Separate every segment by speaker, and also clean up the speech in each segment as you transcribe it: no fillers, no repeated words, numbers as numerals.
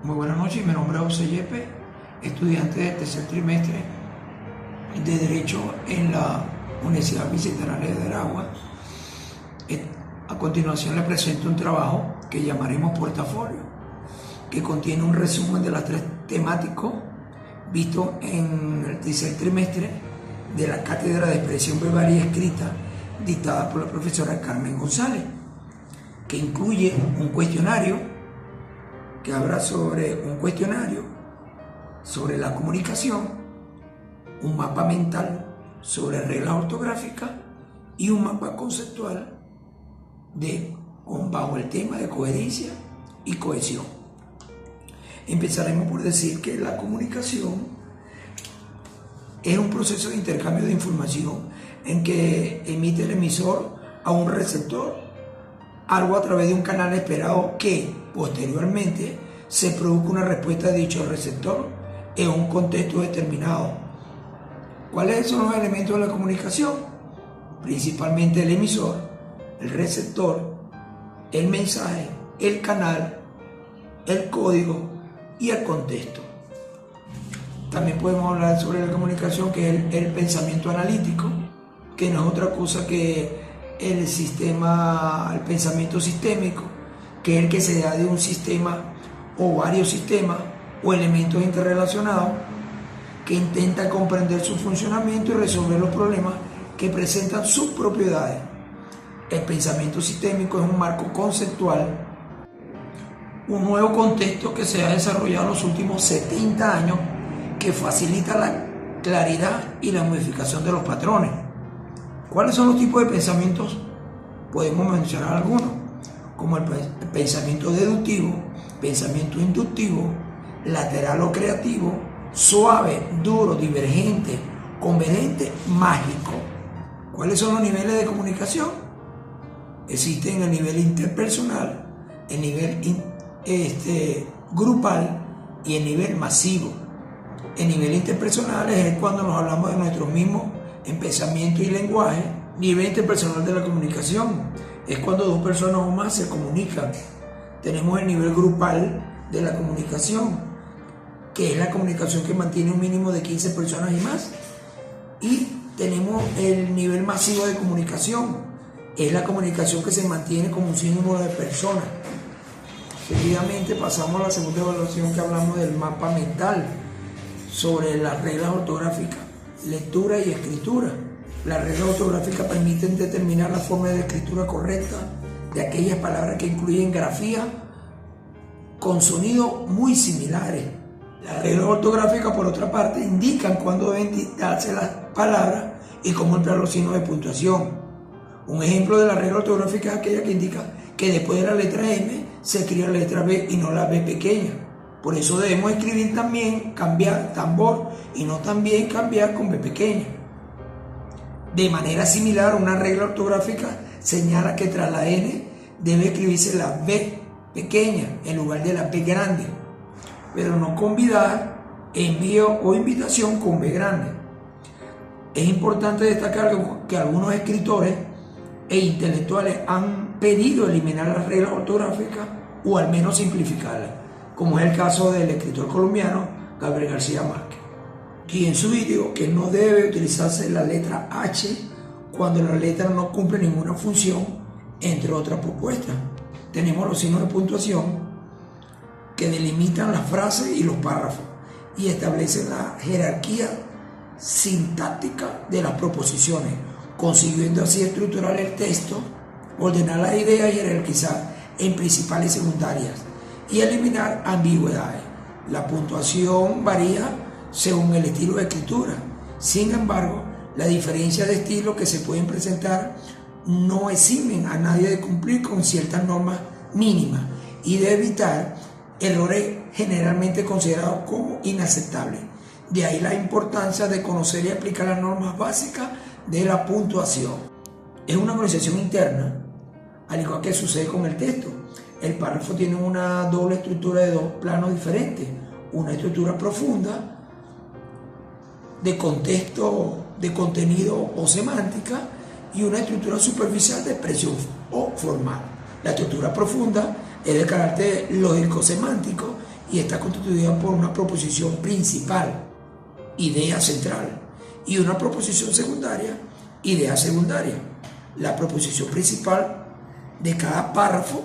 Speaker 1: Muy buenas noches, mi nombre es José Yepes, estudiante del tercer trimestre de Derecho en la Universidad Bicentenaria de Aragua. A continuación le presento un trabajo que llamaremos portafolio, que contiene un resumen de las tres temáticas vistos en el tercer trimestre de la Cátedra de Expresión Verbal y Escrita dictada por la profesora Carmen González, que incluye un cuestionario que habla sobre la comunicación, un mapa mental sobre reglas ortográficas y un mapa conceptual bajo el tema de coherencia y cohesión. Empezaremos por decir que la comunicación es un proceso de intercambio de información en que emite el emisor a un receptor algo a través de un canal esperado que posteriormente se produzca una respuesta de dicho receptor en un contexto determinado. ¿Cuáles son los elementos de la comunicación? Principalmente el emisor, el receptor, el mensaje, el canal, el código y el contexto. También podemos hablar sobre la comunicación, que es el pensamiento analítico, que no es otra cosa que el pensamiento sistémico, que es el que se da de un sistema o varios sistemas o elementos interrelacionados que intenta comprender su funcionamiento y resolver los problemas que presentan sus propiedades. El pensamiento sistémico es un marco conceptual, un nuevo contexto que se ha desarrollado en los últimos 70 años que facilita la claridad y la modificación de los patrones. ¿Cuáles son los tipos de pensamientos? Podemos mencionar algunos, como el pensamiento deductivo, pensamiento inductivo, lateral o creativo, suave, duro, divergente, convergente, mágico. ¿Cuáles son los niveles de comunicación? Existen el nivel interpersonal, el nivel grupal y el nivel masivo. El nivel interpersonal es cuando nos hablamos de nosotros mismos en pensamiento y lenguaje. Nivel interpersonal de la comunicación es cuando dos personas o más se comunican. Tenemos el nivel grupal de la comunicación, que es la comunicación que mantiene un mínimo de 15 personas y más. Y tenemos el nivel masivo de comunicación, es la comunicación que se mantiene como un sinnúmero de personas. Seguidamente pasamos a la segunda evaluación, que hablamos del mapa mental sobre las reglas ortográficas, lectura y escritura. Las reglas ortográficas permiten determinar la forma de escritura correcta de aquellas palabras que incluyen grafía con sonidos muy similares. Las reglas ortográficas, por otra parte, indican cuándo deben dictarse las palabras y cómo emplear los signos de puntuación. Un ejemplo de la regla ortográfica es aquella que indica que después de la letra M se escribe la letra B y no la B pequeña. Por eso debemos escribir también, cambiar tambor y no también cambiar con B pequeña. De manera similar, una regla ortográfica señala que tras la N debe escribirse la B pequeña en lugar de la B grande, pero no convidar, envío o invitación con B grande. Es importante destacar que algunos escritores e intelectuales han pedido eliminar las reglas ortográficas o al menos simplificarlas, como es el caso del escritor colombiano Gabriel García Márquez, quien sugirió que no debe utilizarse la letra H cuando la letra no cumple ninguna función, entre otras propuestas. Tenemos los signos de puntuación que delimitan las frases y los párrafos y establecen la jerarquía sintáctica de las proposiciones, consiguiendo así estructurar el texto, ordenar las ideas y jerarquizar en principales y secundarias y eliminar ambigüedades. La puntuación varía según el estilo de escritura. Sin embargo, la diferencia de estilo que se pueden presentar no eximen a nadie de cumplir con ciertas normas mínimas y de evitar errores generalmente considerados como inaceptables. De ahí la importancia de conocer y aplicar las normas básicas de la puntuación. Es una organización interna, al igual que sucede con el texto. El párrafo tiene una doble estructura de dos planos diferentes, una estructura profunda de contexto, de contenido o semántica, y una estructura superficial de expresión o formal. La estructura profunda es de carácter lógico-semántico y está constituida por una proposición principal, idea central, y una proposición secundaria, idea secundaria. La proposición principal de cada párrafo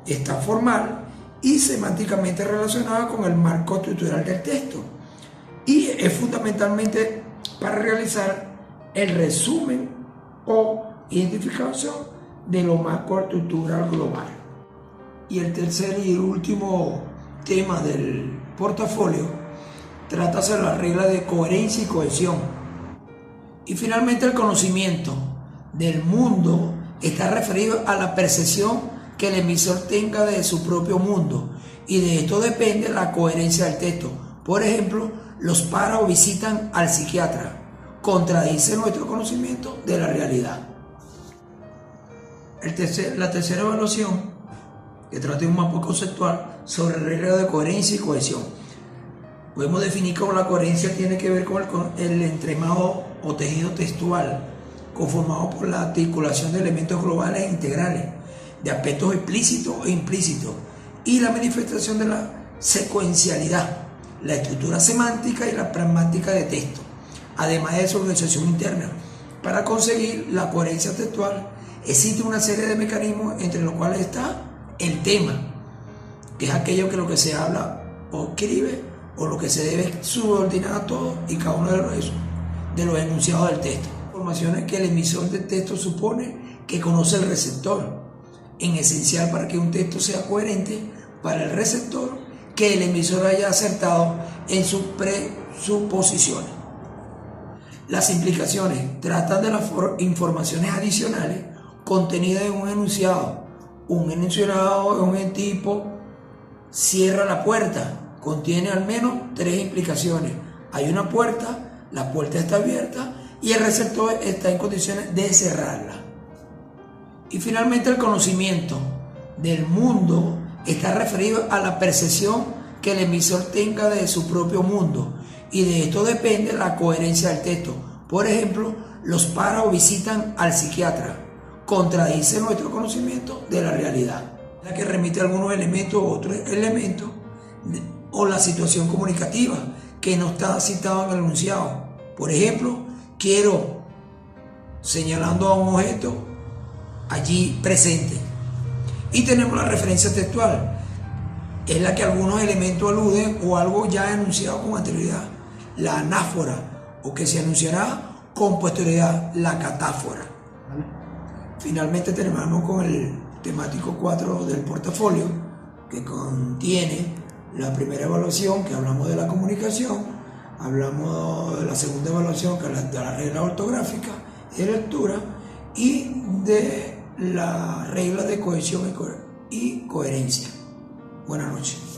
Speaker 1: está formal y semánticamente relacionada con el marco estructural del texto y es fundamentalmente para realizar el resumen o identificación de lo marco estructural global. Y el tercer y último tema del portafolio trata sobre la regla de coherencia y cohesión. Y finalmente el conocimiento del mundo está referido a la percepción que el emisor tenga de su propio mundo, y de esto depende la coherencia del texto. Por ejemplo, los párrafos visitan al psiquiatra contradice nuestro conocimiento de la realidad. La tercera evaluación, que trata de un mapa conceptual sobre reglas de coherencia y cohesión. Podemos definir cómo la coherencia tiene que ver con el entramado o tejido textual, conformado por la articulación de elementos globales e integrales, de aspectos explícitos e implícitos, y la manifestación de la secuencialidad, la estructura semántica y la pragmática de texto, además de su organización interna. Para conseguir la coherencia textual existe una serie de mecanismos, entre los cuales está el tema, que es aquello que lo que se habla o escribe, o lo que se debe subordinar a todo y cada uno de los enunciados del texto. Informaciones que el emisor del texto supone que conoce el receptor, en esencial para que un texto sea coherente para el receptor, que el emisor haya acertado en sus presuposiciones. Las implicaciones tratan de las informaciones adicionales contenidas en un enunciado. Un enunciado es un tipo: cierra la puerta, contiene al menos 3 implicaciones. Hay una puerta, la puerta está abierta y el receptor está en condiciones de cerrarla. Y finalmente el conocimiento del mundo está referido a la percepción que el emisor tenga de su propio mundo, y de esto depende la coherencia del texto. Por ejemplo, los párrafos visitan al psiquiatra contradice nuestro conocimiento de la realidad, la que remite a algunos elementos u otros elementos, o la situación comunicativa que no está citado en el enunciado. Por ejemplo, quiero, señalando a un objeto allí presente. Y tenemos la referencia textual, es la que algunos elementos aluden o algo ya enunciado con anterioridad, la anáfora, o que se anunciará con posterioridad, la catáfora. Finalmente terminamos con el temático 4 del portafolio, que contiene la primera evaluación, que hablamos de la comunicación, hablamos de la segunda evaluación, que es de la regla ortográfica y de lectura, y de la regla de cohesión y coherencia. Buenas noches.